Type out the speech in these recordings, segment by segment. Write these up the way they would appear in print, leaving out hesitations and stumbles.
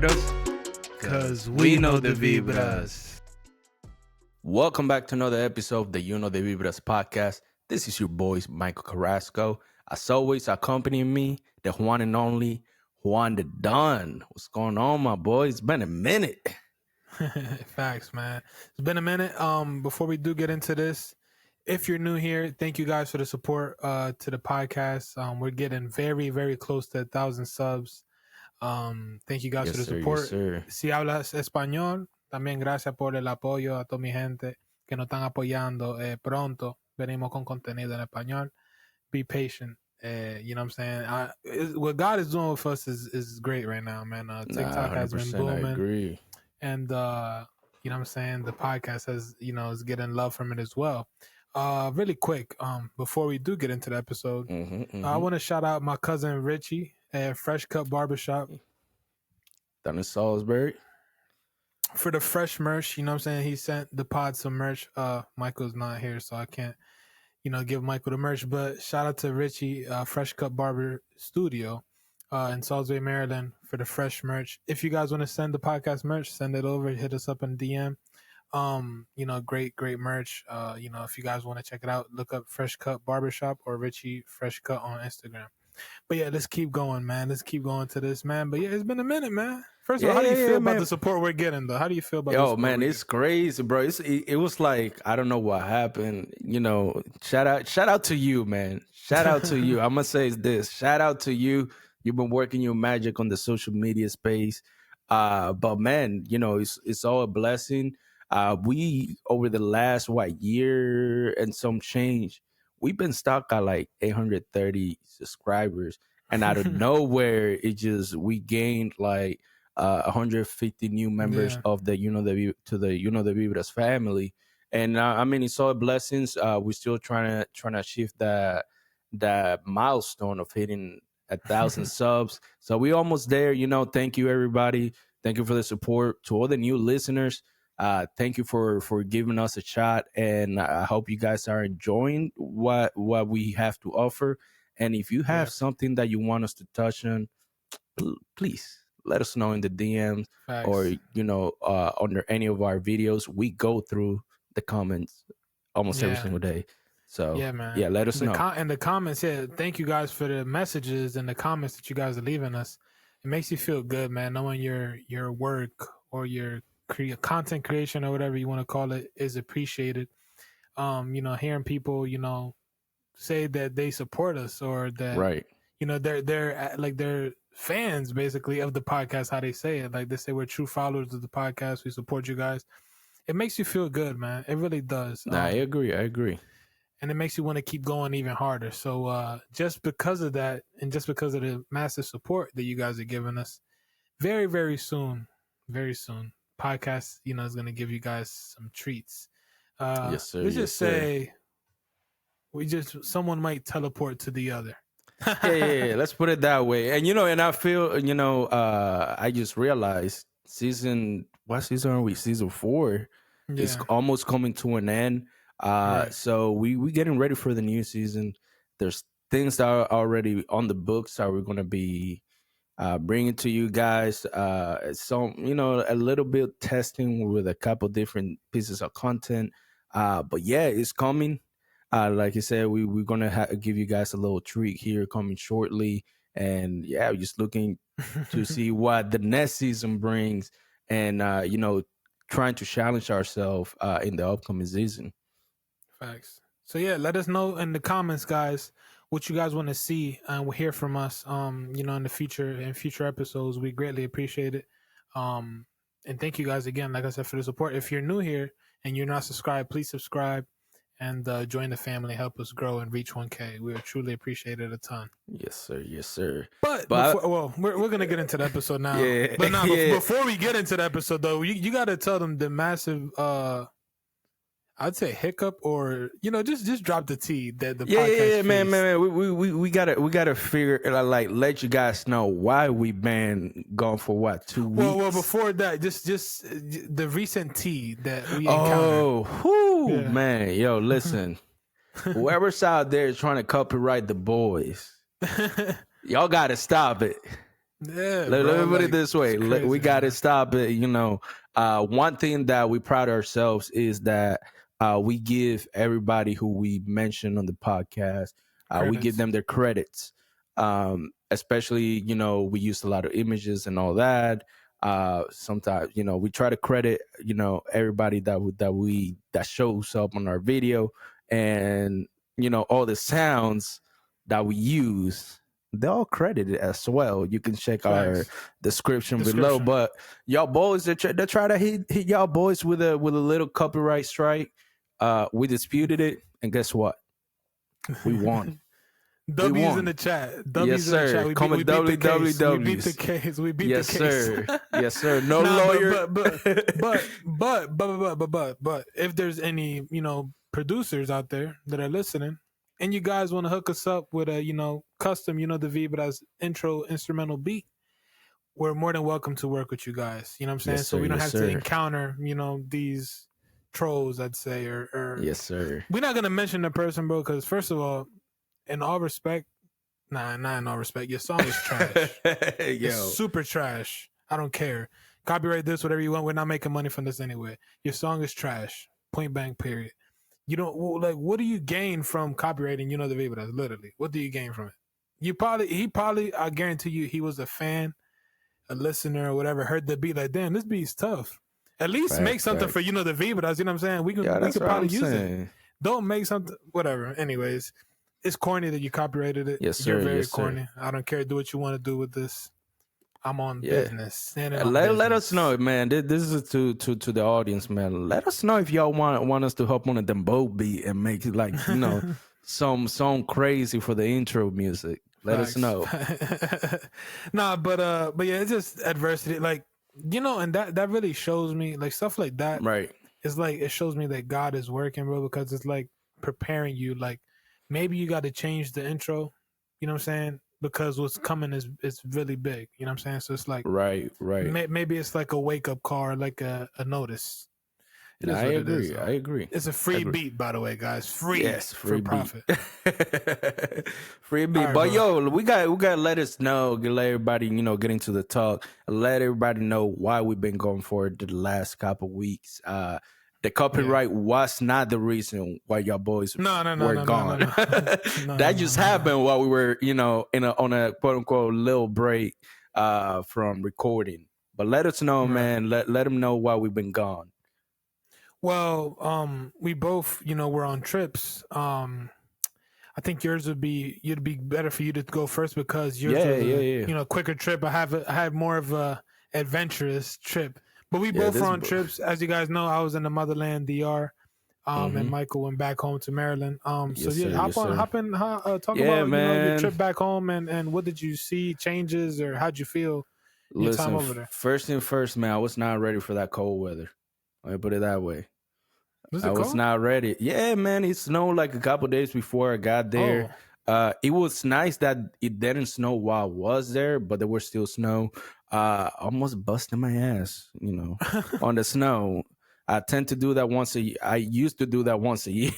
Vibras? Cause we know the Vibras. Welcome back to another episode of the You Know the Vibras podcast. This is your boys, Michael Carrasco. As always, accompanying me, the one and only Juan the Don. What's going on, my boy? It's been a minute. Facts, man. It's been a minute. Before we do get into this, if you're new here, thank you guys for the support to the podcast. We're getting very, very close to 1,000 subs. Thank you guys for the support. Yes, sir. Si hablas español, también gracias por el apoyo a toda mi gente que nos están apoyando. Pronto venimos con contenido en español. Be patient. You know what I'm saying? What God is doing with us is great right now, man. TikTok has been booming. I agree. And you know what I'm saying, the podcast has, is getting love from it as well. Really quick, before we do get into the episode, I want to shout out my cousin Richie at Fresh Cut Barbershop Down in Salisbury. for the fresh merch. You know what I'm saying? He sent the pod some merch. Michael's not here, so I can't, give Michael the merch. But shout out to Richie, Fresh Cut Barber Studio in Salisbury, Maryland, for the fresh merch. If you guys want to send the podcast merch, send it over. Hit us up in DM. Great merch. If you guys want to check it out, look up Fresh Cut Barbershop or Richie Fresh Cut on Instagram. But yeah, let's keep going, man. Let's keep going to this, man. But yeah, it's been a minute, man. First of all, how do you feel about the support we're getting, though? How do you feel about the support? Yo, man, it's crazy, bro. It was like, I don't know what happened. Shout out to you, man. Shout out to you. I'm going to say this. Shout out to you. You've been working your magic on the social media space. But man, it's all a blessing. We, over the last, year and some change, we've been stuck at like 830 subscribers. And out of nowhere, we gained like 150 new members of the the Vibras family. And it's all blessings. We're still trying to achieve that milestone of hitting 1,000 subs. So we almost there. Thank you, everybody. Thank you for the support. To all the new listeners, thank you for giving us a shot, and I hope you guys are enjoying what we have to offer. And if you have something that you want us to touch on, please let us know in the DMs. Facts. Or under any of our videos. We go through the comments almost every single day. So yeah, man. Yeah, let us know. And the comments, thank you guys for the messages and the comments that you guys are leaving us. It makes you feel good, man, knowing your work or your content creation or whatever you want to call it is appreciated. Hearing people, say that they support us or that Right. they're fans basically of the podcast, how they say it. Like they say we're true followers of the podcast. We support you guys. It makes you feel good, man. It really does. I agree. And it makes you want to keep going even harder. So just because of that, and just because of the massive support that you guys are giving us, very, very soon, podcast, is going to give you guys some treats. Yes, sir. Let's just say someone might teleport to the other. yeah. Let's put it that way. And and I feel, I just realized what season are we? Season 4 is almost coming to an end. Right. So we getting ready for the new season. There's things that are already on the books that we're gonna be bringing to you guys. Some a little bit testing with a couple different pieces of content. But yeah, it's coming. Like I said, we're gonna give you guys a little treat here coming shortly. And yeah, we're just looking to see what the next season brings, and trying to challenge ourselves in the upcoming season. Facts. So yeah, let us know in the comments, guys, what you guys want to see, and we'll hear from us. In the future episodes, we greatly appreciate it. And thank you guys again, like I said, for the support. If you're new here and you're not subscribed, please subscribe and join the family. Help us grow and reach 1K. We are truly appreciate it a ton. Yes, sir. But we're gonna get into the episode now. Yeah. But now, before we get into the episode, though, you got to tell them the massive I'd say hiccup, or just drop the tea that the podcast man. We gotta figure, like, let you guys know why we been gone for 2 weeks. Well, before that, just the recent tea that we encountered. Man, yo, listen, whoever's out there trying to copyright the boys, y'all gotta stop it. Yeah, Let bro. me put it Like, this it's way. We crazy, got to man. stop it. One thing that we pride ourselves is that we give everybody who we mention on the podcast, we give Credits. them their credits. Especially, we use a lot of images and all that. Sometimes, we try to credit, everybody that shows up on our video, and, all the sounds that we use, they're all credited as well. You can check our Facts. description below. Description. But y'all boys, they try to hit y'all boys with a little copyright strike. We disputed it, and guess what? We won. We W's in won. the chat. Yes, W's in the chat. sir. We Comment beat the case. We beat the WWWs. case. We beat Yes, the case. sir. Yes, sir. No Nah, lawyer. but if there's any, producers out there that are listening and you guys want to hook us up with a, custom, the Vibras intro instrumental beat, we're more than welcome to work with you guys. You know what I'm saying? Yes, So sir. we don't Yes, have to sir. encounter, these trolls, I'd say, or Yes, sir. we're not gonna mention the person, bro, because first of all, in all respect, not in all respect, your song is trash. It's Yo. super trash. I don't care. Copyright this, whatever you want. We're not making money from this anyway. Your song is trash. Point blank. Period. You don't like. What do you gain from copywriting? The Vibras. Literally, what do you gain from it? He probably. I guarantee you, he was a fan, a listener, or whatever. Heard the beat, like, damn, this beat's tough. At least make something for the Vibras. You know what I'm saying? We could probably use it. Don't make something. Whatever. Anyways. It's corny that you copyrighted it. Yes, sir. You're very Yes, corny. sir. I don't care. Do what you want to do with this. I'm on business. Let us know, man. This is to the audience, man. Let us know if y'all want us to hop on a dembow beat and make it like some song crazy for the intro music. Let us know. Nah, but yeah, it's just adversity, like and that really shows me, like, stuff like that. Right. It's like it shows me that God is working, bro, because it's like preparing you, like. Maybe you got to change the intro, you know what I'm saying? Because what's coming is really big, you know what I'm saying? So it's like, right. Maybe it's like a wake up call, or like a notice. I agree. It's a free beat, by the way, guys. Free. Yes, free for profit. Free beat. Right, but bro. Yo, we got to let us know, let everybody, get into the talk, let everybody know why we've been going for the last couple weeks. The copyright was not the reason why y'all boys were gone. That just happened while we were, on a quote unquote little break from recording. But let us know, man. Let them know why we've been gone. Well, we both, we're on trips. I think you'd be better for you to go first, because yours was a quicker trip. I had more of a adventurous trip. But we both were on trips. As you guys know, I was in the motherland, DR, and Michael went back home to Maryland. Talk about your trip back home, and what did you see, changes, or how'd you feel your time over there? First thing first, man, I was not ready for that cold weather. Let me put it that way. I was not ready. Yeah, man, it snowed like a couple days before I got there. It was nice that it didn't snow while I was there, but there was still snow. Almost busting my ass, on the snow. I tend to do that once a year. I used to do that once a year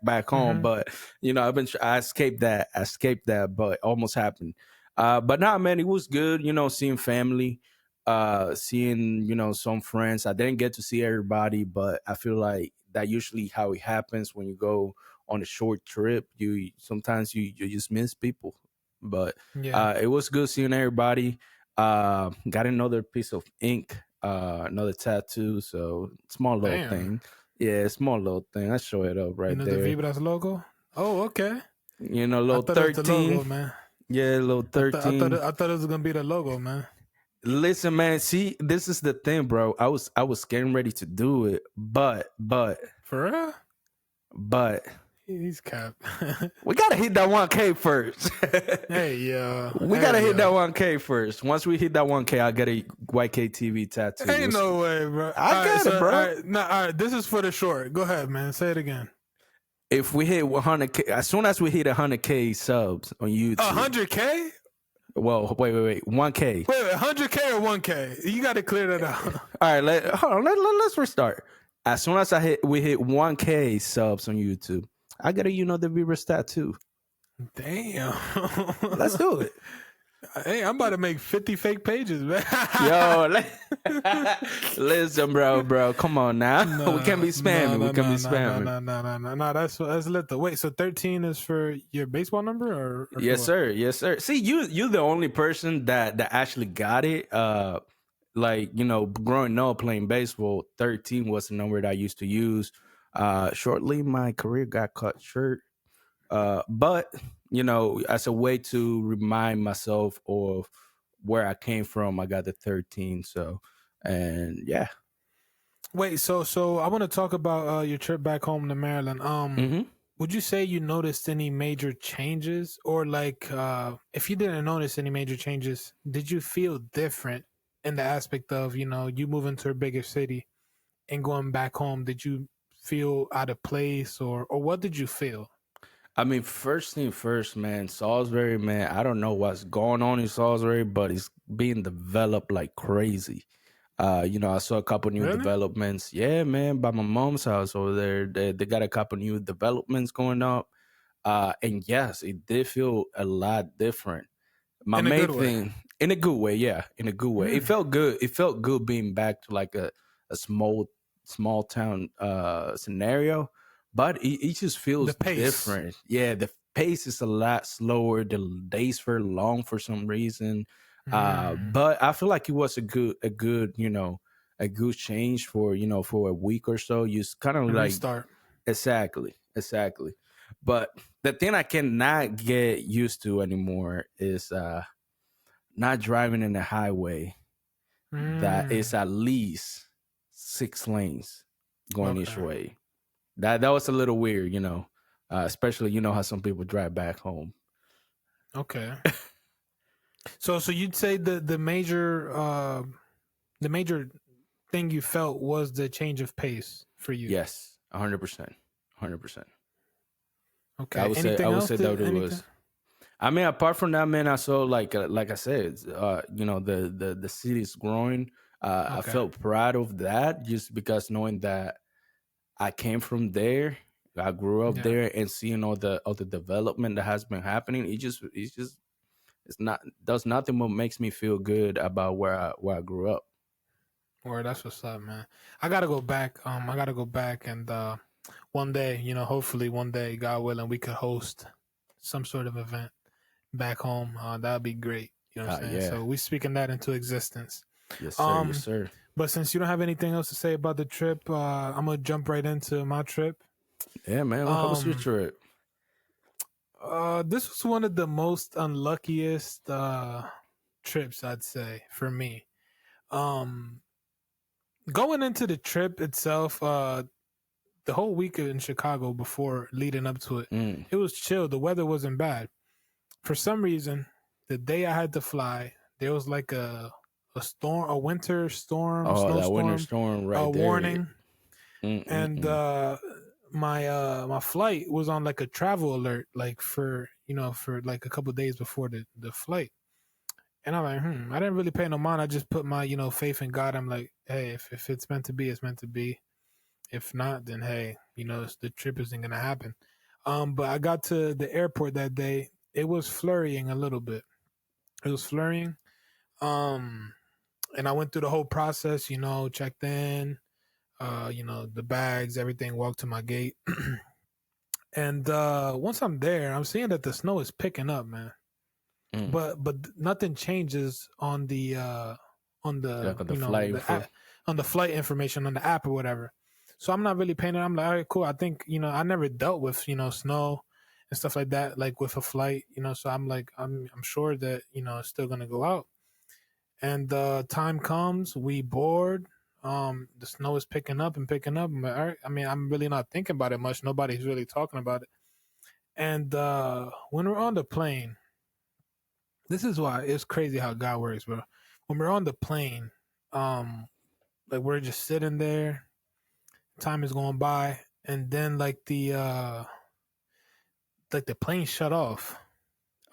back home, but I escaped that, but almost happened. But nah, man, it was good, seeing family, seeing, some friends. I didn't get to see everybody, but I feel like that usually how it happens when you go on a short trip. You sometimes you just miss people, but it was good seeing everybody. Got another piece of ink, another tattoo, so small little thing. Yeah, small little thing. I show it up right there. The Vibras logo. Oh, okay. Little 13, logo, man. Yeah, little 13. I thought it was gonna be the logo, man. Listen, man. See, this is the thing, bro. I was getting ready to do it, but for real. But he's capped. We gotta hit that 1K first. Hey, yo. We gotta hit that 1K first. Once we hit that 1K, I'll get a YKTV tattoo. Ain't no way, bro. I got it, bro. All right. This is for the short. Go ahead, man. Say it again. If we hit 100K, as soon as we hit 100K subs on YouTube. 100K? Well, wait. 1K. Wait, 100K or 1K? You got to clear that out. All right, hold on. Let's restart. As soon as we hit 1K subs on YouTube, I got a the Vibras tattoo. Damn. Let's do it. Hey, I'm about to make 50 fake pages, man. Yo, listen, bro. Come on now. We can't No, be no, spamming. We no, can't be no, no, no, spamming. no, no, no, no, no. That's lit though. Wait, so 13 is for your baseball number or for Yes, what? sir. Yes, sir. See, you're the only person that actually got it. Like, growing up playing baseball, 13 was the number that I used to use. Shortly, my career got cut short. But as a way to remind myself of where I came from, I got the 13. So, and yeah. Wait, so I want to talk about your trip back home to Maryland. Hmm. Would you say you noticed any major changes, or like, if you didn't notice any major changes, did you feel different in the aspect of you moving to a bigger city and going back home? Did you feel out of place, or what did you feel? I mean, first thing first, man, Salisbury, man, I don't know what's going on in Salisbury, but it's being developed like crazy. I saw a couple new Really? developments. Yeah, man, by my mom's house over there, they got a couple new developments going up. And yes, it did feel a lot different. My In a main good way. thing, in a good way, yeah, in a good way. It Mm. felt good. It felt good being back to like a small town scenario, but it just The feels pace. different. Yeah, the pace is a lot slower. The days feel long for some reason. Mm. But I feel like it was a good change for a week or so. You kind of A like restart. exactly. But the thing I cannot get used to anymore is not driving in a highway that is Mm. at least 6 lanes going each Okay. way. That was a little weird, especially how some people drive back home. Okay. So you'd say the major thing you felt was the change of pace for you. Yes, 100%, 100%. I Okay. would say I Anything would else? say that it Anything? was. I mean, apart from that, man, I saw like I said, the city's growing. I Okay. felt proud of that just because knowing that I came from there, I grew up Yeah. there, and seeing all the development that has been happening, it's not does nothing but makes me feel good about where I grew up. Or that's what's up, man. I gotta go back. I gotta go back and one day, hopefully one day, God willing, we could host some sort of event back home. That'd be great. You know what I'm saying? Yeah, So we speaking that into existence. yes sir, yes Um, sir. but since you don't have anything else to say about the trip, I'm gonna jump right into my trip. Yeah, man. How was your Um, trip? this was one of the most unluckiest trips I'd say for me. Um, going into the trip itself, the whole week in Chicago before leading up to it, Mm. it was chill. The weather wasn't bad. For some reason, the day I had to fly, there was like a storm, a winter storm, Oh, that winter snowstorm, storm a right there. warning, and Mm-mm-mm. my flight was on like a travel alert, like for like a couple of days before the flight. And I'm like, I didn't really pay no mind. I just put my faith in God. I'm like, hey, if it's meant to be, it's meant to be. If not, then hey, the trip isn't gonna happen. But I got to the airport that day. It was flurrying a little bit. It was flurrying. Um, and I went through the whole process. Checked in. The bags, everything. Walked to my gate. And once I'm there, I'm seeing that the snow is picking up, man. Mm. But nothing changes on the Like on the flight info. on the flight information on the app or whatever. So I'm not really paying it. I'm like, all right, cool. I think I never dealt with snow and stuff like that, like with a flight. So I'm like, I'm sure that it's still gonna go out. And time comes, we board. The snow is picking up and picking up. I'm like, all right. I mean, I'm really not thinking about it much. Nobody's really talking about it. And when we're on the plane, this is why it's crazy how God works, bro. When we're on the plane, um, like we're just sitting there, time is going by, and then like the plane shut off.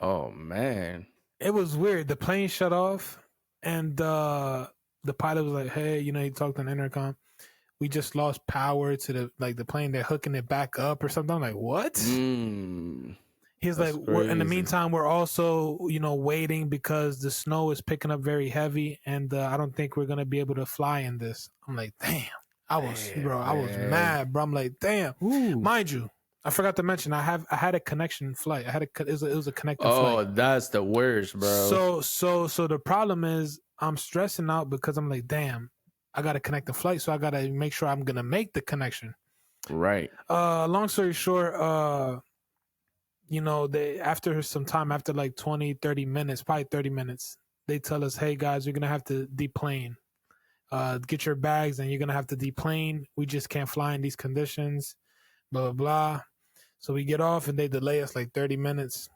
Oh man. It was weird. The plane shut off, and the pilot was like, "Hey, he talked on the intercom. We just lost power to the plane. They're hooking it back up or something." I'm like, "What?" Mm. He's That's like, in the crazy. meantime, we're also, waiting because the snow is picking up very heavy, and I don't think we're gonna be able to fly in this. I'm like, damn. I was Man. mad, bro. I'm like, damn. Ooh. Mind you, I forgot to mention, I had a connection flight. It was a connecting Oh, flight. that's the worst, bro. So the problem is, I'm stressing out because I'm like, damn, I got to connect the flight, so I got to make sure I'm gonna make the connection. Right. Long story short, they after some time, after like 20, 30 minutes, probably 30 minutes, they tell us, hey guys, you're gonna have to deplane. Get your bags and you're gonna have to deplane. We just can't fly in these conditions. Blah blah blah. So we get off and they delay us like 30 minutes.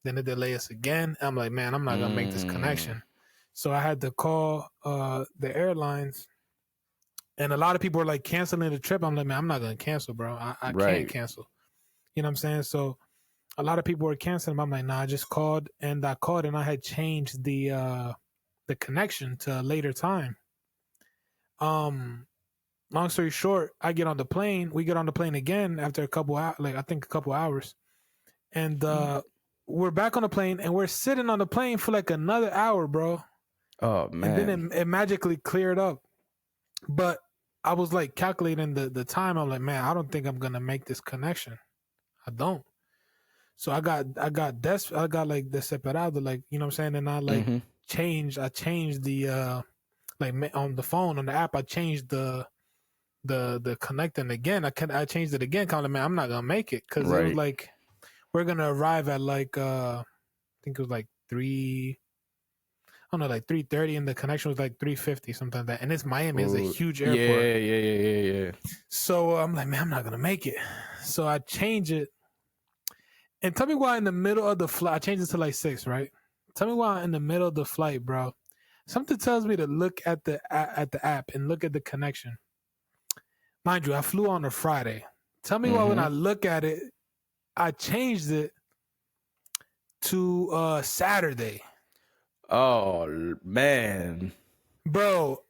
Then they delay us again. I'm like, man, I'm not gonna make this connection. So I had to call the airlines, and a lot of people were like canceling the trip. I'm like, man, I'm not gonna cancel, bro. I can't cancel. You know what I'm saying? So a lot of people were canceling. I'm like, nah, I just called, and I had changed the connection to a later time. Long story short, I get on the plane. We get on the plane again after a couple hours, like I think a couple hours, and we're back on the plane, and we're sitting on the plane for like another hour, bro. Oh man. And then it magically cleared up. But I was like calculating the time. I'm like, man, I don't think I'm gonna make this connection. I don't. So I got like the separado, like, you know what I'm saying, and I like changed the like on the phone, on the app, I changed the connecting again. I changed it again. Kind of, man, I'm not gonna make it because it was like we're gonna arrive at like I think it was like 3:30, and the connection was like 3:50, something like that. And it's Miami, it's a huge airport. Yeah. So I'm like, man, I'm not gonna make it. So I change it, and tell me why in the middle of the flight, I changed it to like 6, right? Tell me why in the middle of the flight, bro. Something tells me to look at the app and look at the connection. Mind you, I flew on a Friday. Tell me why when I look at it, I changed it to Saturday. Oh man, bro,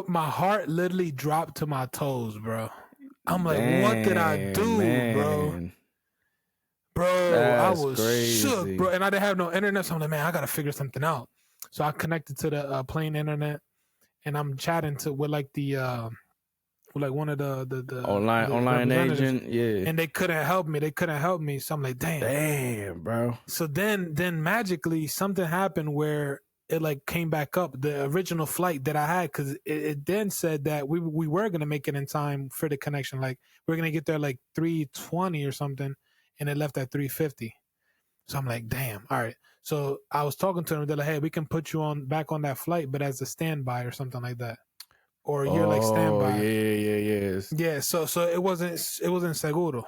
my heart literally dropped to my toes, bro. I'm like, what did I do, bro? Bro, that's I was crazy. Shook, bro, and I didn't have no internet. So I'm like, man, I gotta figure something out. So I connected to the plane internet, and I'm chatting with like the like one of the online agent, yeah. And they couldn't help me. So I'm like, damn, bro. So then magically something happened where it like came back up, the original flight that I had, because it then said that we were gonna make it in time for the connection. Like we're gonna get there like 3:20 or something, and it left at 3:50. So I'm like, damn, all right. So I was talking to them. They're like, hey, we can put you back on that flight, but as a standby or something like that. Or you're like standby. Yeah. So it wasn't seguro.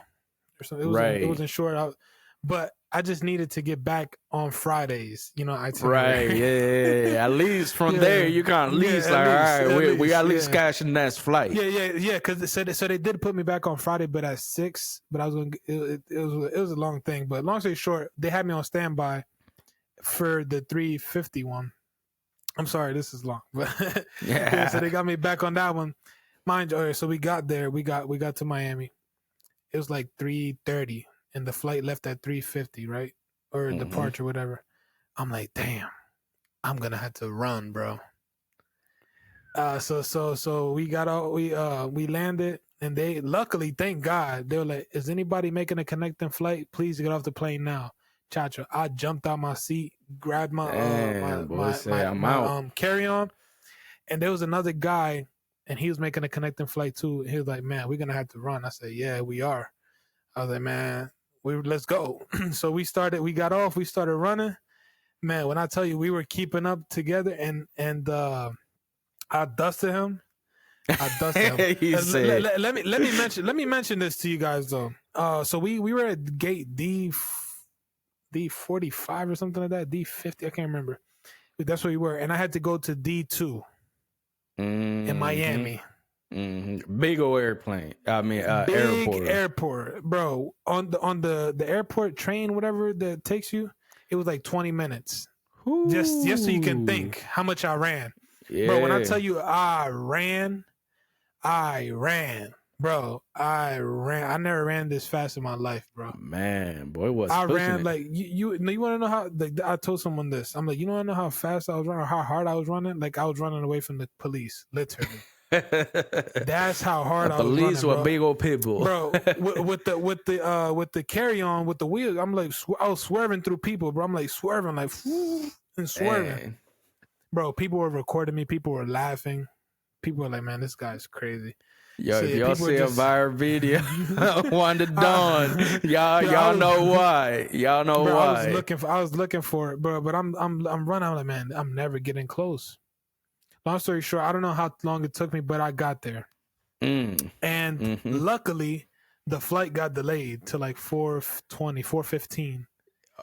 It wasn't sure. But I just needed to get back on Fridays, Right, yeah. At least from there, you can at least all right, we at least cash the next flight. Yeah. Because so they did put me back on Friday, but at 6. But I was going. It was a long thing. But long story short, they had me on standby for the 3:50 one. I'm sorry, this is long, but so they got me back on that one. Mind you, so we got there. We got to Miami. It was like 3:30, and the flight left at 3:50, right? Or departure, whatever. I'm like, damn, I'm gonna have to run, bro. So we got all we landed, and they luckily, thank God, they were like, is anybody making a connecting flight? Please get off the plane now. Chacha, I jumped out my seat, grabbed my carry-on, and there was another guy, and he was making a connecting flight too. He was like, man, we're gonna have to run. I said, yeah, we are. I was like, man, let's go. So we got off, we started running. Man, when I tell you we were keeping up together, and I dusted him. Let me mention this to you guys though. So we were at gate D45 or something like that, D50, I can't remember. That's where we were, and I had to go to D2 in Miami. Big old airplane. I mean, big airport, bro. On the airport train, whatever that takes you, it was like 20 minutes. Ooh. Just so you can think how much I ran. Yeah. Bro, when I tell you I ran. bro. I never ran this fast in my life, bro. Man, boy was I pushing ran it. like you want to know how? Like, I told someone this. I'm like, you want to know how fast I was running, or how hard I was running? Like I was running away from the police, literally. That's how hard The I was police running, were bro. big old people. Bro, with the carry on with the wheels, I'm like I was swerving through people, bro. I'm like swerving, like and swerving, Dang. bro. People were recording me. People were laughing. People were like, "Man, this guy's crazy." Yo, So if yeah, y'all people were see a just viral video on the dawn, I- y'all yeah, I y'all was, know why. Y'all know bro. why. I was looking for it, bro. But I'm running. I'm like, man, I'm never getting close. Long story short, I don't know how long it took me, but I got there. Mm. And Mm-hmm. luckily, the flight got delayed to like 4:20, 4:15.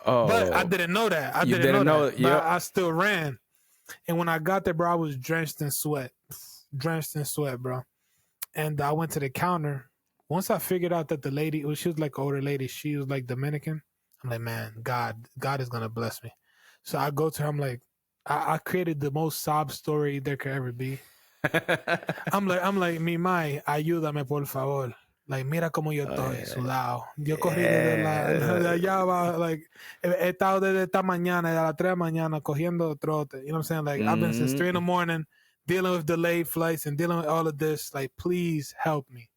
But I Oh, didn't know that. I you didn't know didn't know that. it? But Yep. I still ran. And when I got there, bro, I was drenched in sweat. Drenched in sweat, bro. And I went to the counter. Once I figured out that the lady, she was like an older lady, she was like Dominican. I'm like, man, God is gonna bless me. So I go to her, I'm like, I created the most sob story there could ever be. I'm like, mi mai, ayúdame por favor. Like, mira como yo Oh, estoy, yeah. sudado. Yo corrí de Yeah. allá abajo, like, he estado desde esta mañana, de las 3 de la mañana, cogiendo trote. You know what I'm saying? Like, I've been since 3 in the morning, dealing with delayed flights and dealing with all of this. Like, please help me.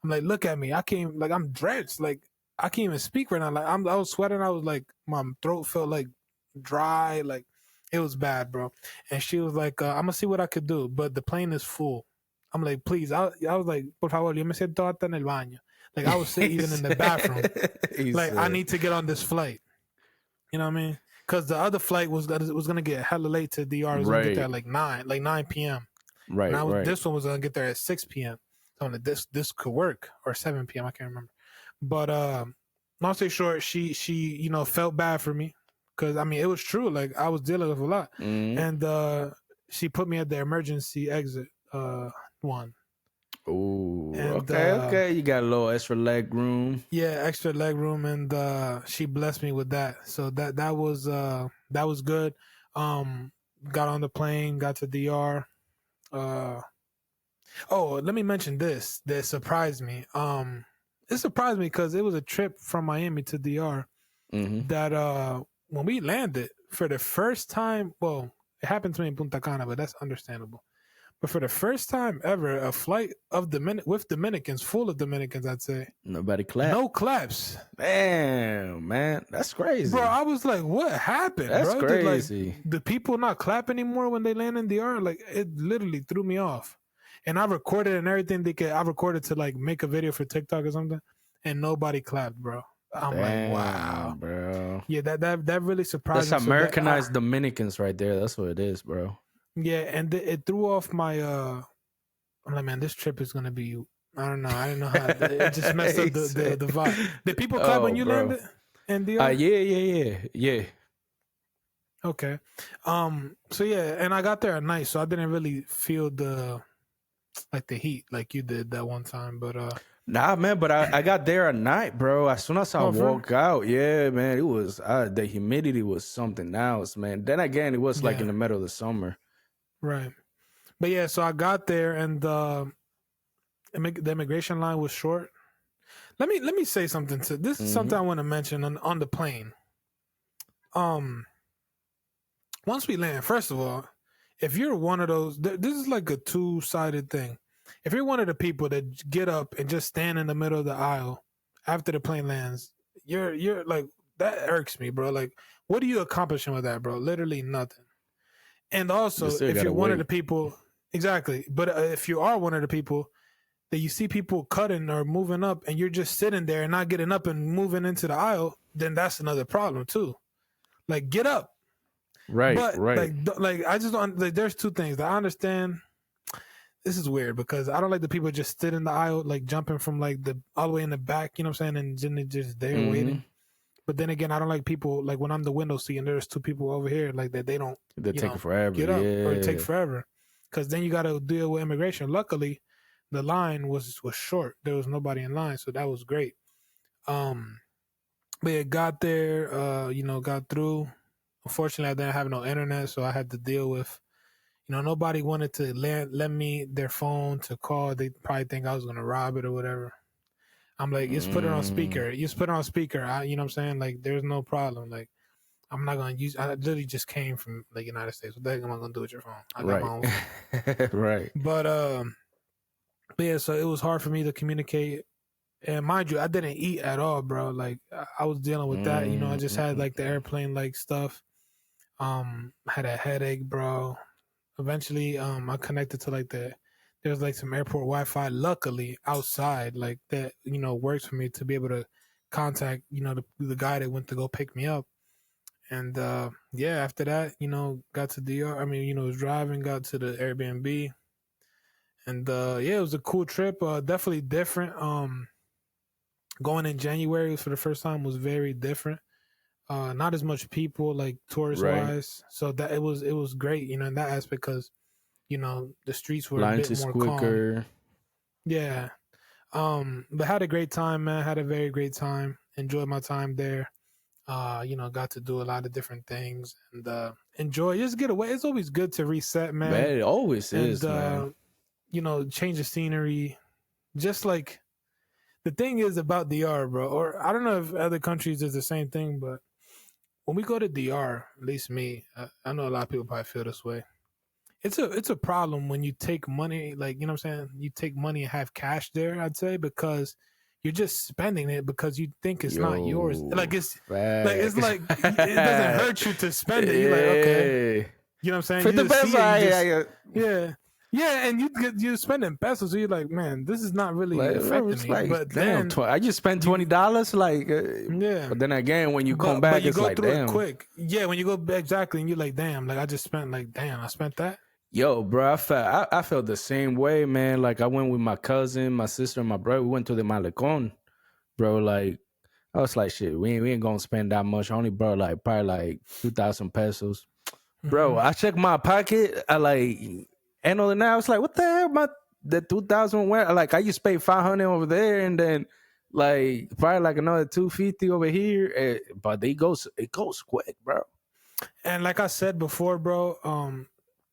I'm like, look at me. I can't, like, I'm drenched. Like, I can't even speak right now. Like, I was sweating. I was like, my throat felt like dry. Like, it was bad, bro. And she was like, I'm gonna see what I could do, but the plane is full. I'm like, please. I was like, por favor, yo me siento hasta en el baño. Like, I was sitting even in the bathroom. He Like, I said, need to get on this flight. You know what I mean? Because the other flight was gonna get hella late to DR. It was gonna get there at right, like 9 p.m. And right. this one was gonna get there at 6 p.m. So I'm like, this could work, or 7 p.m. I can't remember. But long story short, she felt bad for me because I mean it was true. Like I was dealing with a lot, Mm. and she put me at the emergency exit one. Ooh, And okay. You got a little extra leg room. yeah, extra leg room, and she blessed me with that. So that was good. Um, got on the plane, got to DR. Oh, let me mention this that surprised me. It surprised me because it was a trip from Miami to DR Mm-hmm. that when we landed for the first time, well, it happened to me in Punta Cana, but that's understandable. But for the first time ever, a flight of with Dominicans, full of Dominicans, I'd say, Nobody clapped. no claps. Damn, man, that's crazy. Bro, I was like, what happened, That's bro? crazy. The people not clap anymore when they land in DR? Like, it literally threw me off. And I recorded and everything. I recorded to like make a video for TikTok or something, and nobody clapped, bro. I'm Damn, like, wow. bro. Yeah, that really surprised That's me. Americanized Dominicans right there. That's what it is, bro. Yeah, and it threw off my. I'm like, man, this trip is gonna be. I don't know. I didn't know how. It just messed up the vibe. Did people clap when you bro. landed in DR? Yeah. Okay. So yeah, and I got there at night, so I didn't really feel the heat like you did that one time. But Nah, man, but I got there at night, bro. As soon as I walk out, yeah, man, it was the humidity was something else, man. Then again, it was like in the middle of the summer. Right. But yeah, so I got there and the immigration line was short. Let me say something to this is something I want to mention on the plane. Once we land, first of all, if you're one of those, this is like a two-sided thing. If you're one of the people that get up and just stand in the middle of the aisle after the plane lands, you're like that irks me, bro. Like, what are you accomplishing with that, bro? Literally nothing. And also, if you're one of the people, exactly. But if you are one of the people that you see people cutting or moving up, and you're just sitting there and not getting up and moving into the aisle, then that's another problem too. Like, get up. Right, But right. like I just don't like. There's two things I understand. This is weird because I don't like the people just sit in the aisle, like jumping from like the all the way in the back. You know what I'm saying? And then they're just there waiting. But then again, I don't like people like when I'm the window seat and there's two people over here like that. They don't. They take forever. Get up or it take forever because then you got to deal with immigration. Luckily, the line was short. There was nobody in line, so that was great. But it got there. Got through. Unfortunately, I didn't have no internet, so I had to deal with, nobody wanted to lend me their phone to call. They probably think I was gonna rob it or whatever. I'm like, just put it on speaker. Just put it on speaker. You know what I'm saying? Like, there's no problem. Like, I'm not gonna use. I literally just came from the United States. What the heck am I gonna do with your phone? I got my own phone. Right. But yeah. So it was hard for me to communicate. And mind you, I didn't eat at all, bro. Like I was dealing with that. I just had like the airplane like stuff. Had a headache, bro. Eventually, I connected to like there was like some airport Wi-Fi. Luckily, outside, like that, works for me to be able to contact, the guy that went to go pick me up. And yeah, after that, got to DR. I mean, was driving, got to the Airbnb, and yeah, it was a cool trip. Definitely different. Going in January for the first time was very different. Not as much people like tourist wise, so that it was great, in that aspect because, the streets were lines a bit is more quicker. calm. Yeah, but had a great time, man. Had a very great time. Enjoyed my time there. Got to do a lot of different things and just get away. It's always good to reset, man. Man, it always is, man. Change the scenery. Just like the thing is about DR, bro, or I don't know if other countries is the same thing, but when we go to DR, at least me, I know a lot of people probably feel this way. It's a problem when you take money, like, you know what I'm saying? You take money and have cash there, I'd say, because you're just spending it because you think it's not yours. Like it's like it doesn't hurt you to spend it. You're like, okay, you know what I'm saying? For the best, yeah, and you're spending pesos, so you're like, man, this is not really affecting me. Like, but damn, then I just spent $20, like, yeah. But then again, when you come back, you it's go like, through damn. it quick. Yeah, when you go back, exactly, and you're like, damn, like I just spent, like, damn, I spent that. Yo, bro, I felt the same way, man. Like I went with my cousin, my sister, and my brother. We went to the Malecon, bro. Like I was like, shit, we ain't gonna spend that much. I only brought like probably like 2,000 pesos, bro. I checked my pocket. I like, and other than that, I was like, what the hell? The 2,000 went. Like I just paid 500 over there, and then like probably like another 250 over here. But it goes quick, bro. And like I said before, bro,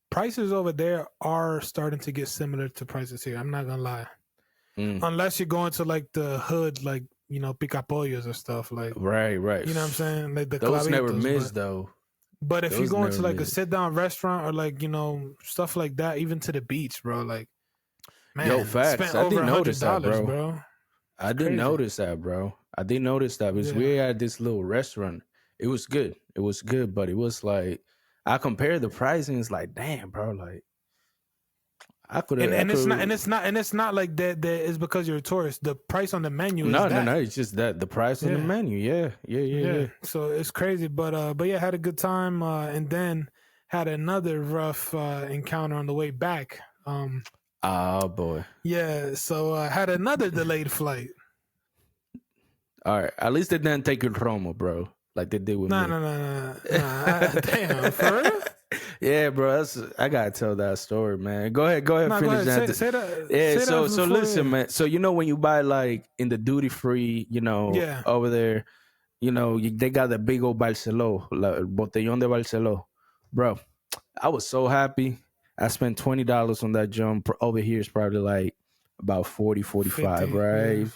prices over there are starting to get similar to prices here. I'm not gonna lie. Unless you're going to like the hood, like, picapollos or stuff, like right. You know what I'm saying? Like the those never miss but, though. But if you go into like a sit down restaurant or like, stuff like that, even to the beach, bro, like, man, yo, facts. I didn't notice that, bro. I didn't notice that, bro. I didn't notice that because we had this little restaurant. It was good. But it was like I compared the pricing. It's like, damn, bro, like I could have. And it's not like that. That is because you're a tourist. The price on the menu is no. It's just that the price on the menu. Yeah. So it's crazy, but yeah, had a good time, and then had another rough encounter on the way back. Oh boy. Yeah. So had another delayed flight. All right. At least they didn't take your Romo, bro. Like they did with me. No. Damn, for real? Yeah, bro. I gotta tell that story, man. Go ahead. Finish that. Say that. Yeah. So listen, man. So when you buy like in the duty free, over there, they got the big old Barceló, botellón de Barceló, bro. I was so happy. I spent $20 on that jump. Over here is probably like about 40, 45, 50,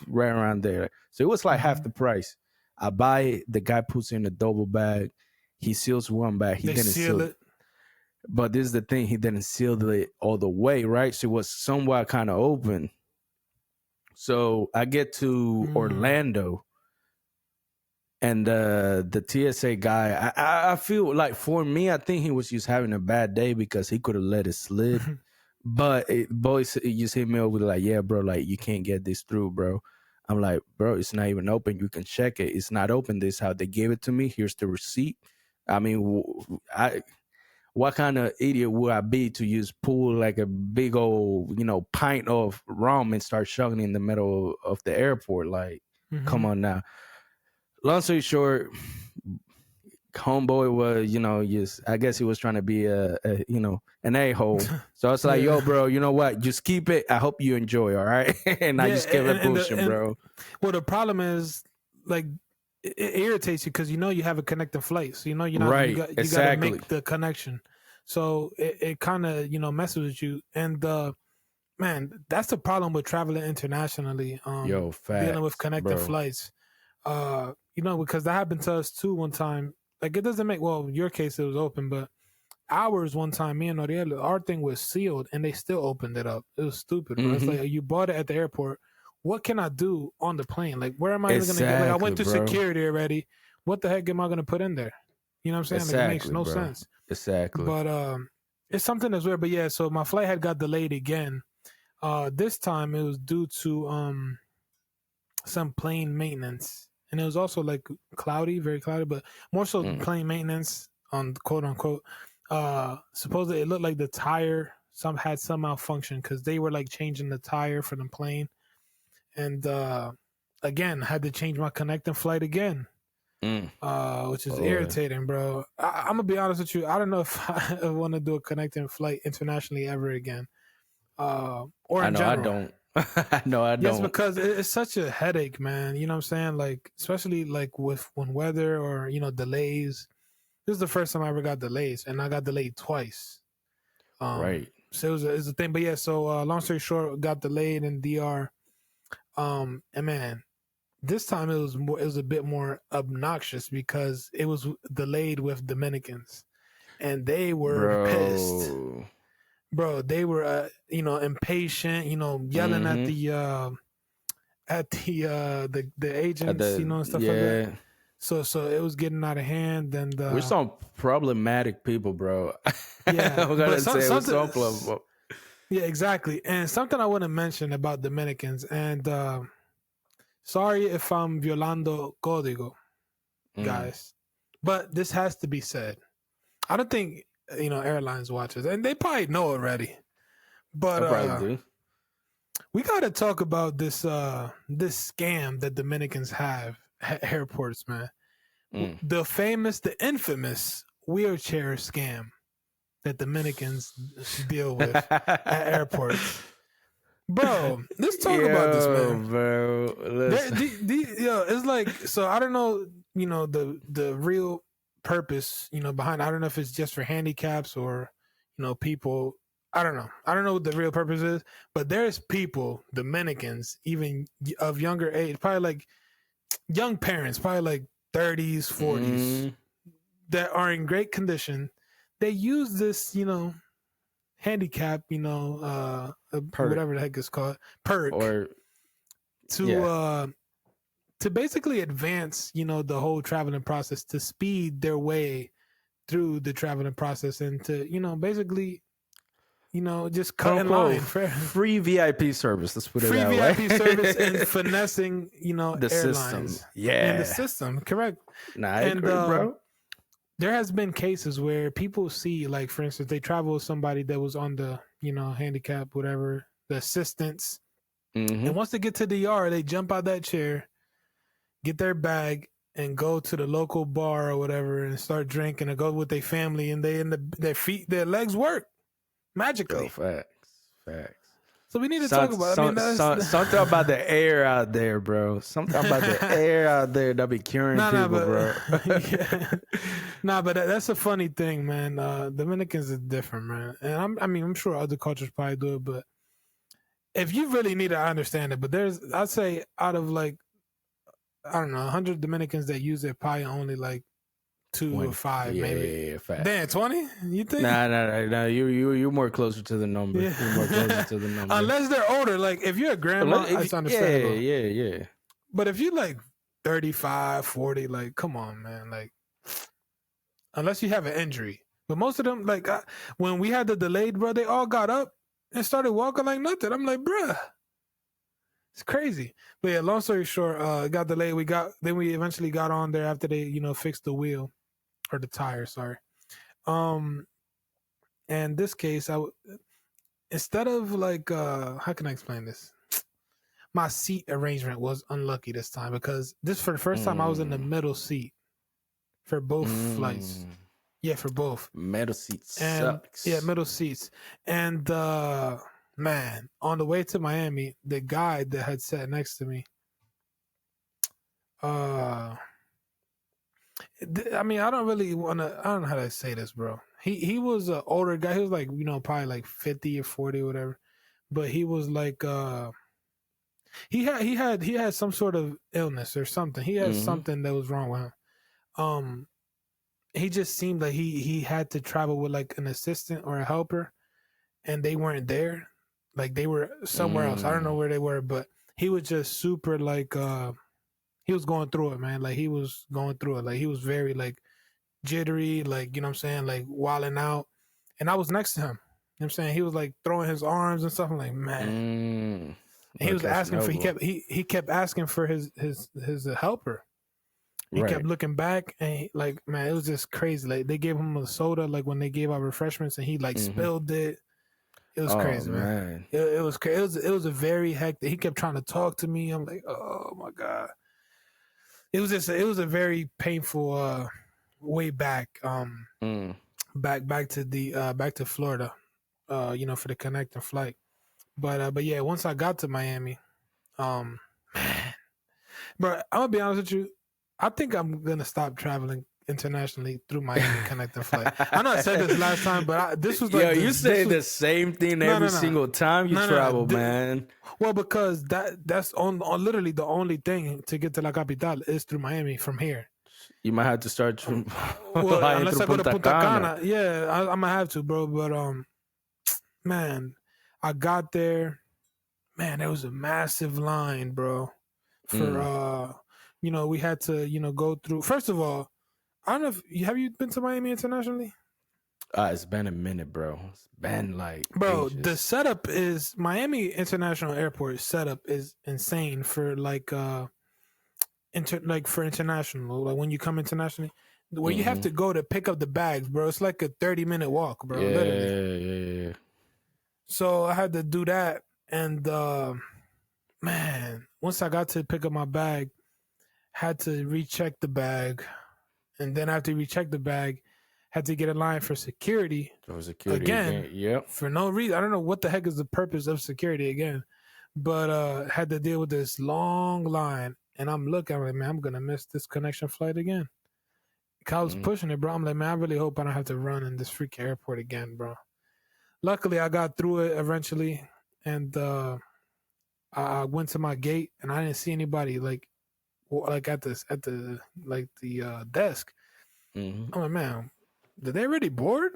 right around there. So it was like half the price. I buy it. The guy puts it in a double bag. He seals one bag. He didn't seal it. But this is the thing. He didn't seal it all the way, right? So it was somewhat kind of open. So I get to Orlando. And the TSA guy, I feel like for me, I think he was just having a bad day because he could have let it slid. But boys, you hit me over like, yeah, bro, like you can't get this through, bro. I'm like, bro, it's not even open. You can check it. It's not open. This is how they gave it to me. Here's the receipt. I mean, what kind of idiot would I be to just pull like a big old, pint of rum and start chugging in the middle of the airport? Like, come on now. Long story short, homeboy was, I guess he was trying to be an a-hole. So I was like, yo, bro, you know what? Just keep it. I hope you enjoy, all right? And I just kept it pushing, bro. Well, the problem is, like, it irritates you because you have a connecting flight. So you're not right. You got to make the connection. So it kind of, you know, messes with you. And man, that's the problem with traveling internationally. Yo, Dealing with facts, connecting bro. flights. You know, because that happened to us too one time. Like it doesn't make, well, in your case it was open, but ours one time, me and Noriel, our thing was sealed and they still opened it up. It was stupid, bro. It's Hmm. like you bought it at the airport. What can I do on the plane? Like, where am I even gonna get? Like, I Exactly, went through bro. security already. What the heck am I gonna put in there? You know what I'm saying? Like, it makes Exactly, no bro. sense. Exactly. But it's something that's weird. But yeah, so my flight had got delayed again. This time it was due to some plane maintenance, and it was also like cloudy, very cloudy, but more so Mm. plane maintenance on quote unquote. Supposedly it looked like the tire had some malfunction because they were like changing the tire for the plane, and again had to change my connecting flight again. Mm. Which is Boy. irritating, bro. I'm gonna be honest with you. I don't know if I want to do a connecting flight internationally ever again, or I in know I general. don't. I know I Yes, don't. because it's such a headache, man. You know what I'm saying? Like, especially like with when weather or, you know, delays. This is the first time I ever got delays, and I got delayed twice. Right. So it's a thing. But yeah, so long story short, got delayed in DR. And man, this time it was a bit more obnoxious because it was delayed with Dominicans, and they were pissed, Bro. bro. They were you know, impatient, you know, yelling Mm-hmm. at the At agents, you the know, and stuff like that. yeah. So it was getting out of hand, and We're some problematic people, bro. yeah, I'm but gonna say we're something, some problem. yeah, exactly. And something I want to mention about Dominicans, and sorry if I'm violando código, Mm. guys, but this has to be said. I don't think, you know, airlines watches, and they probably know already. I But probably do. we got to talk about this scam that Dominicans have at airports, man. Mm. The famous, the infamous wheelchair scam that Dominicans deal with at airports. Bro, let's talk about this, Yo, man. bro. Listen. Yo, it's like, so I don't know, you know, the real purpose, you know, behind. I don't know if it's just for handicaps or, you know, people. I don't know. I don't know what the real purpose is, but there's people, Dominicans, even of younger age, probably like young parents, probably like 30s, 40s, Mm. that are in great condition. They use this, you know, handicap, you know, Perk whatever the heck it's called, perk, or to yeah. basically advance, you know, the whole traveling process, to speed their way through the traveling process, and to, you know, basically, you know, just Quote cut in unquote line, free VIP service. Let's put it free that way. VIP service, and finessing, you know, The system. airlines and the Yeah. system, correct. Nah, I And agree, bro. there has been cases where people see, like, for instance, they travel with somebody that was on the, you know, handicap, whatever, the assistance, Mm-hmm. and once they get to the yard, they jump out that chair, get their bag, and go to the local bar or whatever and start drinking, and go with their family, and their legs work Yo, magically. facts. So we need to talk about. I mean, that's Something about the air out there, bro. Something about the air out there that be curing people, bro. yeah. But that's a funny thing, man. Dominicans is different, man, and I'm sure other cultures probably do it, but if you really need it, I understand it. But I'd say out of like, I don't know, 100 Dominicans that use it, probably only like 2 or 5, maybe. Yeah, facts. Damn, 20? You think? Nah. You're more closer to the number. Yeah. You're more closer to the number. Unless they're older. Like, if you're a grandma, it's understandable. Yeah. But if you're like 35, 40, like, come on, man. Like, unless you have an injury. But most of them, like, when we had the delayed, bro, they all got up and started walking like nothing. I'm like, bruh, it's crazy. But yeah, long story short, it got delayed. Then we eventually got on there after they, you know, fixed the wheel or the tire. Sorry. And this case, instead of like, how can I explain this? My seat arrangement was unlucky this time, because this, for the first time, I was in the middle seat for both flights. Yeah, for both. Middle seats sucks. Yeah, middle seats. And man, on the way to Miami, the guy that had sat next to me, I mean, I don't know how to say this, bro. He was an older guy. He was like, probably like 50 or 40 or whatever. But he was like he had some sort of illness or something. He had something that was wrong with him. He just seemed like he had to travel with like an assistant or a helper, and they weren't there. Like they were somewhere else. I don't know where they were, but he was just super like he was going through it, man. Like he was going through it. Like he was very like jittery, like, you know what I'm saying, like wilding out. And I was next to him. You know what I'm saying? He was like throwing his arms and stuff. I'm like, man. And he was asking for he kept asking for his helper. He kept looking back, and like, man, it was just crazy. Like they gave him a soda, like when they gave out refreshments, and he like spilled it. It was crazy, man. It was crazy. It was a very hectic. He kept trying to talk to me. I'm like, oh my god. It was a very painful way back back to Florida, for the connecting flight. But yeah, once I got to Miami, man, bro, I'm gonna be honest with you. I think I'm gonna stop traveling internationally through Miami connecting flight. I know I said this last time, but this was like you say the same thing every single time you travel, man. Well, because that's on literally the only thing to get to La Capital is through Miami from here. You might have to start unless I go to Punta Cana. Yeah, I'm gonna have to, bro. But man, I got there. Man, there was a massive line, bro. For we had to go through. First of all, I don't know if have you been to Miami internationally? It's been a minute, bro. It's been like ages. The setup is Miami International Airport setup is insane for like for international, like when you come internationally, where you have to go to pick up the bags, bro. It's like a 30-minute walk, bro. Yeah, literally. yeah. So I had to do that, and man, once I got to pick up my bag, had to recheck the bag, and then after recheck the bag, had to get in line for security. Again. Yep. For no reason. I don't know what the heck is the purpose of security again, but had to deal with this long line, and I'm like, man, I'm gonna miss this connection flight again. I was pushing it, bro. I'm like, man, I really hope I don't have to run in this freaking airport again, bro. Luckily, I got through it eventually, and I went to my gate, and I didn't see anybody like at the desk. I'm like, man, did they already board?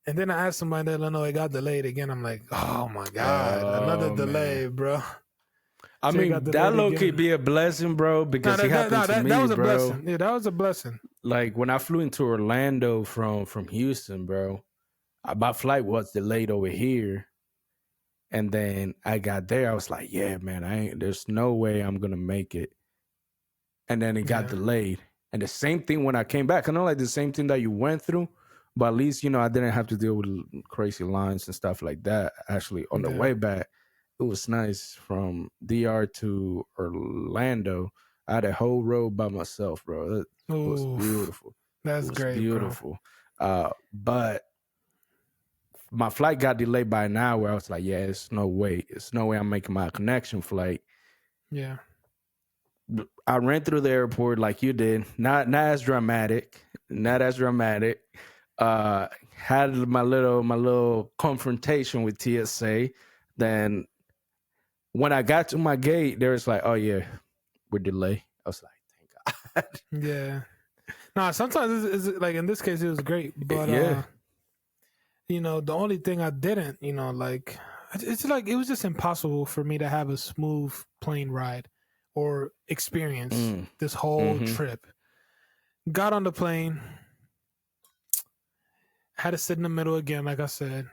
And then I asked somebody that it got delayed again. I'm like, oh my god, another delay, bro. I mean, that low could be a blessing, bro, because it happened to me, that was a bro. blessing. Yeah, that was a blessing. Like when I flew into Orlando from Houston, bro, my flight was delayed over here. And then I got there, I was like, yeah, man, there's no way I'm going to make it. And then it got delayed. And the same thing when I came back. I know like the same thing that you went through, but at least, I didn't have to deal with crazy lines and stuff like that. Actually, on the way back, it was nice from DR to Orlando. I had a whole road by myself, bro. That was beautiful. That's great, beautiful. But my flight got delayed by an hour. I was like, yeah, it's no way. It's no way I'm making my connection flight. Yeah. I ran through the airport like you did. Not as dramatic. Had my little confrontation with TSA. Then when I got to my gate, they was like, oh yeah, we're delayed. I was like, thank God. Yeah. No, sometimes it's like in this case it was great, but the only thing I didn't, it's like it was just impossible for me to have a smooth plane ride or experience this whole trip. Got on the plane, had to sit in the middle again, like I said.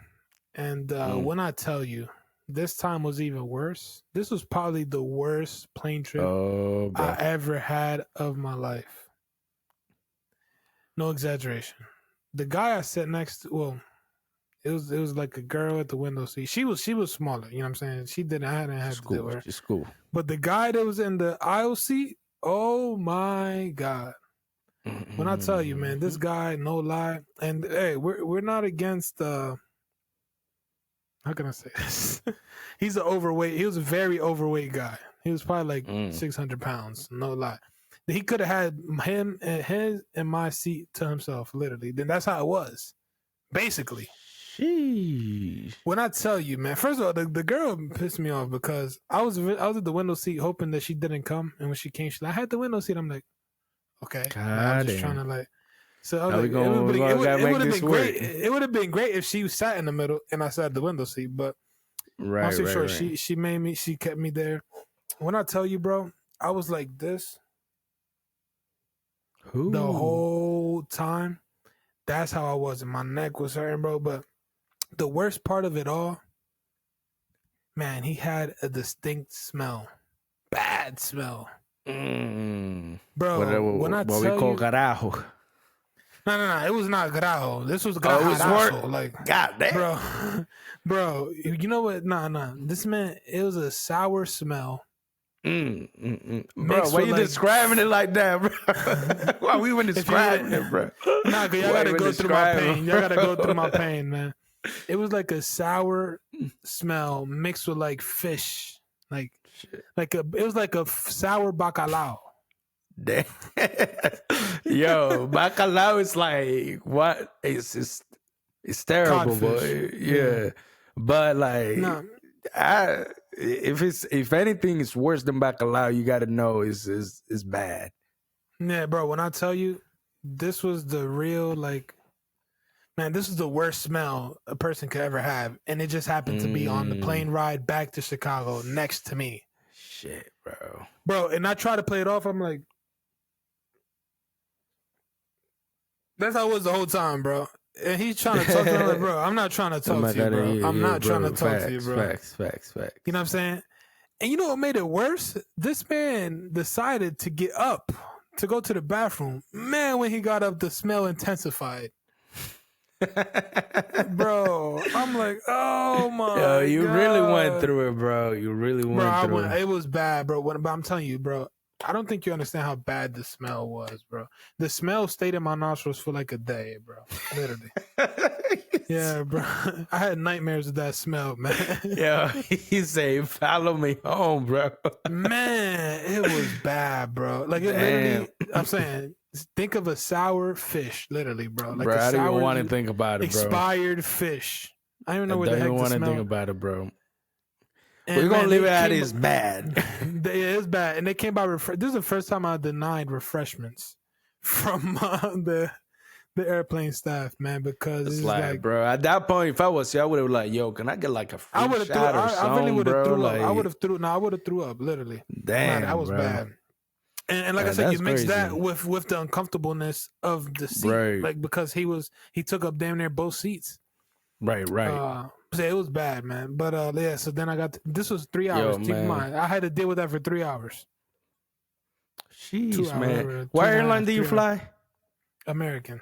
And when I tell you, this time was even worse. This was probably the worst plane trip I ever had of my life. No exaggeration. The guy I sat next to, well, it was like a girl at the window seat. She was smaller, you know what I'm saying? I hadn't had to deal with her. She's cool. But the guy that was in the aisle seat, oh my God. When I tell you, man, this guy, no lie, and hey, we're not against how can I say this? He was a very overweight guy. He was probably like 600 pounds, no lie. He could have had him and my seat to himself, literally. Then that's how it was. basically. Sheesh. When I tell you, man, first of all, the girl pissed me off because I was at the window seat hoping that she didn't come, and when she came, I had the window seat. I'm like, okay, like, I'm just trying to like. So I was Now like, it would have been great. It would have been great if she sat in the middle and I sat at the window seat. But long story short, she kept me there. When I tell you, bro, I was like this the whole time. That's how I was, and my neck was hurting, bro. But the worst part of it all, man, he had a distinct smell, bad smell, bro. When I tell what we call you, carajo. No, it was not grajo. This was grajo. Like, God damn, bro. You know what? Nah. This man, it was a sour smell. Bro, why you describing it like that, bro? Why we even describing it, bro? Nah, cause y'all gotta go through my pain. Y'all gotta go through my pain, man. It was like a sour smell mixed with like fish, it was like a sour bacalao. Damn. Yo, bacalao is like what? It's terrible, boy. Yeah, but like, if anything is worse than bacalao, you got to know is bad. Yeah, bro. When I tell you, this was the real man, this is the worst smell a person could ever have, and it just happened to be on the plane ride back to Chicago next to me. Shit, bro. Bro, and I try to play it off. I'm like, that's how it was the whole time, bro. And he's trying to talk to me, like, bro, I'm not trying to talk to you, bro. I'm not trying to talk to you, bro. Facts. You know what I'm saying? And you know what made it worse? This man decided to get up to go to the bathroom. Man, when he got up, the smell intensified. Bro, I'm like, oh my God. You really went through it, bro. You really went through it. It was bad, bro. But I'm telling you, bro, I don't think you understand how bad the smell was, bro. The smell stayed in my nostrils for like a day, bro. Literally. Yeah, bro. I had nightmares of that smell, man. Yeah, he said, follow me home, bro. Man, it was bad, bro. Like, it literally, I'm saying, think of a sour fish, literally, bro. Like, bro, I don't even want to think about it, bro. Expired fish. I don't even know where the heck I don't want to think about it, bro. And we're gonna leave it at it's bad. It's bad, and they came by. This is the first time I denied refreshments from the airplane staff, man, because it's like, bro. At that point, if I was you, I would have like, yo, can I get like a free shot or something, I really would have threw like, up. I would have threw up, literally. Damn, that was bad. And like I said, you mix that with the uncomfortableness of the seat, right. Like, because he took up damn near both seats. Right. So it was bad, man. But yeah, so then I got this was 3 hours. Keep in mind, I had to deal with that for 3 hours. Jeez, man. What airline do you fly? American.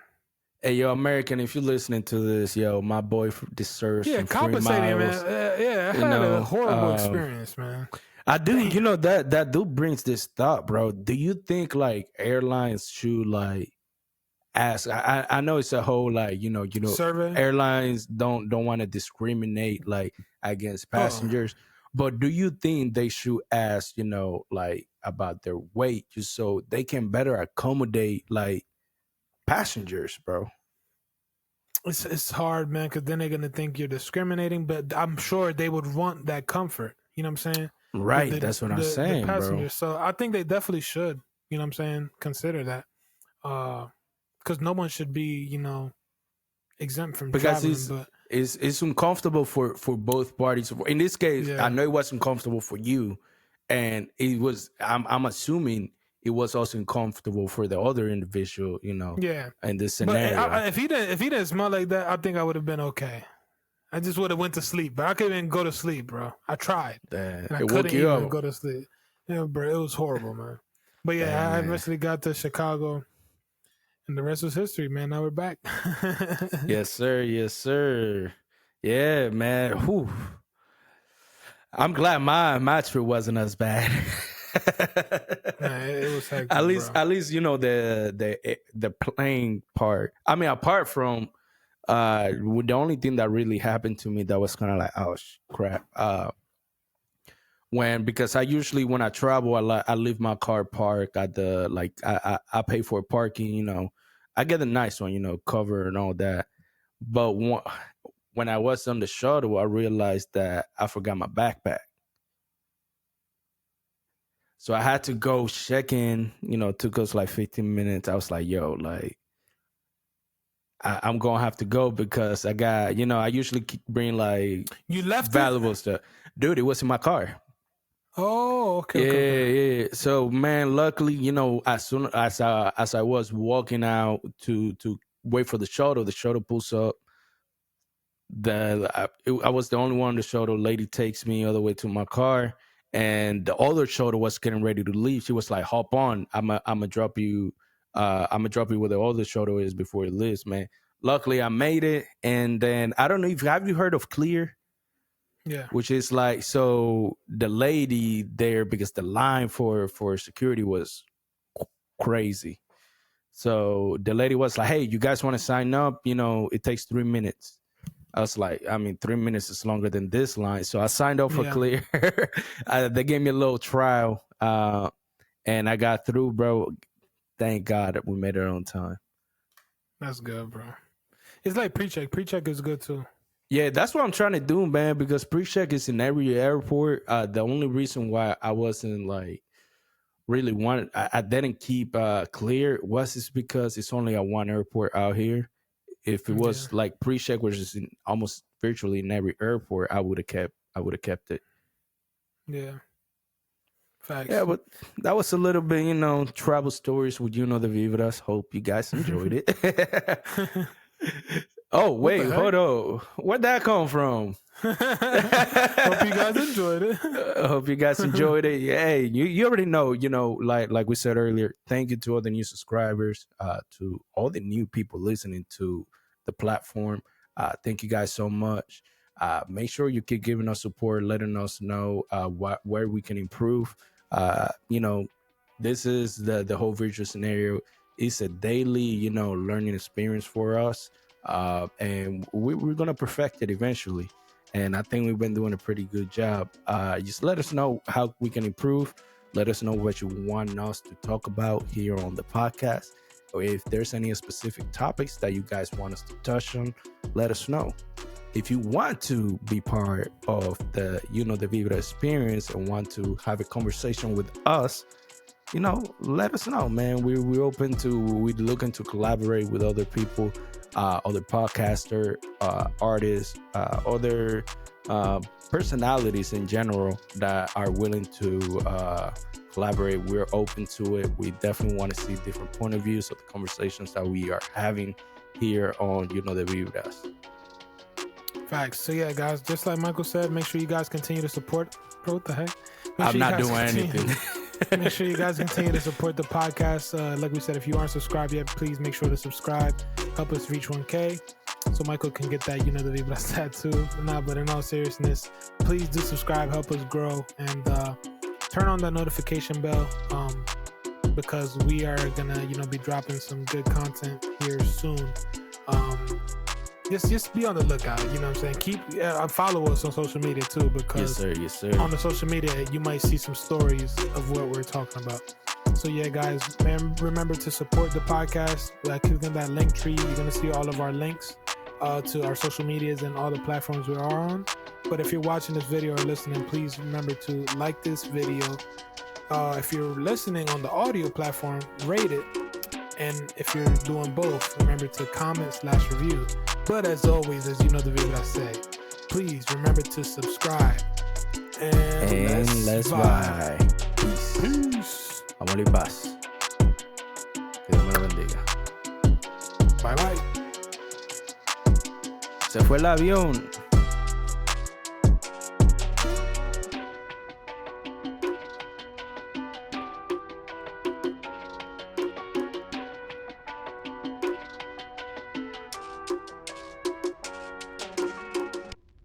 Hey, yo, American, if you're listening to this, yo, my boy deserves some compensating, man. I had a horrible experience, man. I do. You know, that dude brings this thought, bro. Do you think like airlines should like ask? I know it's a whole like you know survey. Airlines don't want to discriminate like against passengers, but do you think they should ask like about their weight just so they can better accommodate like passengers, bro? It's hard, man, because then they're gonna think you're discriminating. But I'm sure they would want that comfort. You know what I'm saying? Right. That's what I'm saying, bro. So I think they definitely should. You know what I'm saying? Consider that. Because no one should be, exempt from traveling. It's uncomfortable for both parties. In this case, I know it was uncomfortable for you, and it was. I'm assuming it was also uncomfortable for the other individual. Yeah. In this scenario, but if he didn't smell like that, I think I would have been okay. I just would have went to sleep, but I couldn't even go to sleep, bro. I tried. Damn. I couldn't even go to sleep. Yeah, bro, it was horrible, man. But yeah, I eventually got to Chicago. And the rest was history, man. Now we're back. Yes, sir. Yeah, man. Whew. I'm glad my trip wasn't as bad. It was hectic, at least the plane part. I mean, apart from the only thing that really happened to me that was kind of like, oh crap. Because I usually when I travel, I leave my car parked at the I pay for parking. I get a nice one, cover and all that. But when I was on the shuttle, I realized that I forgot my backpack. So I had to go check in. It took us like 15 minutes. I was like, yo, like, I'm going to have to go because I got, I usually bring like You left valuable stuff. Dude, it was in my car. Oh, okay. Yeah. So, man, luckily, as soon as I was walking out to wait for the shuttle pulls up. I was the only one on the shuttle. Lady takes me all the way to my car, and the other shuttle was getting ready to leave. She was like, "Hop on, I'm gonna drop you. I'm gonna drop you where the other shuttle is before it leaves." Man, luckily I made it, and then I don't know if have you heard of Clear? Yeah. Which is like, so the lady there, because the line for security was crazy. So the lady was like, "Hey, you guys want to sign up? It takes 3 minutes." I was like, 3 minutes is longer than this line. So I signed up for Clear. They gave me a little trial, and I got through, bro. Thank God that we made it on time. That's good, bro. It's like pre-check. Pre-check is good too. Yeah, that's what I'm trying to do, man, because pre-check is in every airport. The only reason why I wasn't like really wanted, I didn't keep Clear was because it's only at one airport out here. If it was like pre-check, which is in almost virtually in every airport, I would have kept it. Yeah. Facts. Yeah, but that was a little bit, travel stories with the Vibras. Hope you guys enjoyed it. Oh, wait, hold on. Where'd that come from? Hope you guys enjoyed it. Hope you guys enjoyed it. Yeah, hey, you already know, like we said earlier, thank you to all the new subscribers, to all the new people listening to the platform. Thank you guys so much. Make sure you keep giving us support, letting us know where we can improve. This is the whole virtual scenario. It's a daily, learning experience for us. And we're going to perfect it eventually. And I think we've been doing a pretty good job. Just let us know how we can improve. Let us know what you want us to talk about here on the podcast. Or if there's any specific topics that you guys want us to touch on, let us know. If you want to be part of the, the Vibra experience and want to have a conversation with us, let us know, man. We're looking to collaborate with other people, other podcaster, artists, other personalities in general that are willing to collaborate. We're open to it. We definitely want to see different point of views of the conversations that we are having here on, the Vibras. Facts. So yeah, guys, just like Michael said, make sure you guys continue to support. Bro, what the heck? I'm not doing anything. Make sure you guys continue to support the podcast. Like we said, if you aren't subscribed yet, please make sure to subscribe. Help us reach 1K so Michael can get that, the Vibras tattoo. But in all seriousness, please do subscribe. Help us grow and turn on that notification bell because we are gonna, be dropping some good content here soon. Just be on the lookout. You know what I'm saying? Follow us on social media too, because yes sir. On the social media you might see some stories of what we're talking about. So yeah, guys, man, remember to support the podcast. Click on that link tree. You're gonna see all of our links to our social medias and all the platforms we are on. But if you're watching this video or listening, please remember to like this video. If you're listening on the audio platform, rate it. And if you're doing both, remember to comment/review. But as always, as the Vibras say, please remember to subscribe. And let's vibe. Peace. Amor y paz. Que Dios me lo bendiga. Bye bye. Se fue el avión.